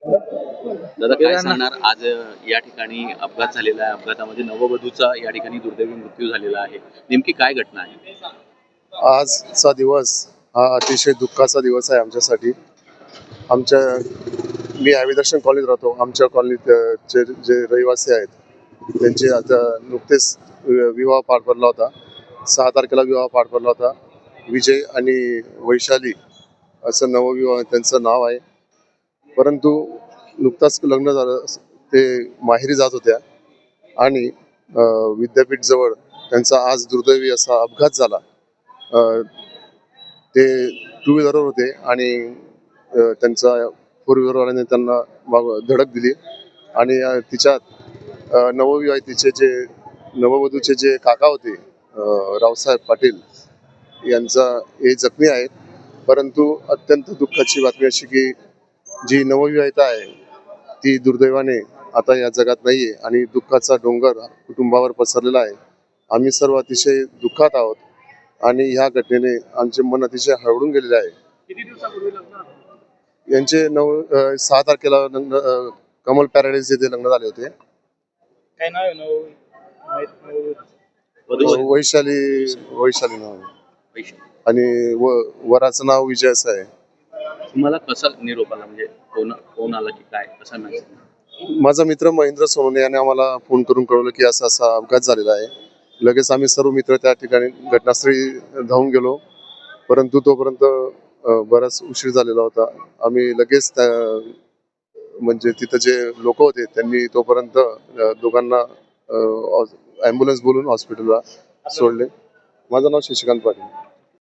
दादा काय सांगणार आज या ठिकाणी अपघात झालेला आहे. अपघातामध्ये नववधूचा या ठिकाणी दुर्दैवी मृत्यू झालेला आहे. नेमकी काय घटना आहे? आजचा दिवस हा अतिशय दुःखाचा दिवस आहे आमच्यासाठी. आमच्या मी आविदर्शन कॉलनीत राहतो. आमच्या कॉलनीत जे रहिवासी आहेत त्यांचे आता नुकतेच विवाह पार पडला होता. 6 तारखेला विवाह पार पडला होता. विजय आणि वैशाली असं नवविवाह त्यांचं नाव आहे. परंतु नुकताच लग्न झालं, ते माहेरी जात होत्या आणि विद्यापीठ जवळ त्यांचा आज दुर्दैवी असा अपघात झाला. ते 2 व्हीलरवर होते आणि त्यांचा 4 व्हीलरवाल्याने त्यांना धडक दिली आणि तिच्यात नवविवाहितेचे जे नववधूचे जे काका होते रावसाहेब पाटील यांचा हे जखमी आहेत. परंतु अत्यंत दुःखाची बातमी अशी की जी नवविवाहिता आहे ती दुर्दैवाने आता या जगात नाहीये आणि दुःखाचा डोंगर कुटुंबावर पसरलेला आहे. आम्ही सर्व अतिशय दुःखात आहोत आणि ह्या घटनेने आमचे मन अतिशय हळवून गेलेले आहे. किती दिवसापूर्वी लग्न? यांचे 6 तारखेला लग्न कमल पॅराडाईज येथे लग्न झाले होते. काय नाव आहे? वैशाली नाव आहे आणि वराचं नाव विजय असं आहे. तुम्हाला कसा निरोप आला, म्हणजे फोन आला की काय, कसा मेसेज? माझा मित्र महेंद्र सोनवणे याने आम्हाला फोन करून कळवलं की असा असा अपघात झालेला आहे. लगेच आम्ही सर्व मित्र त्या ठिकाणी घटनास्थळी धावून गेलो, परंतु तोपर्यंत बराच उशीर झालेला होता. आम्ही लगेच म्हणजे तिथं जे लोक होते त्यांनी तोपर्यंत दोघांना ॲम्ब्युलन्स बोलून हॉस्पिटलला सोडले. माझं नाव शशिकांत पाटील.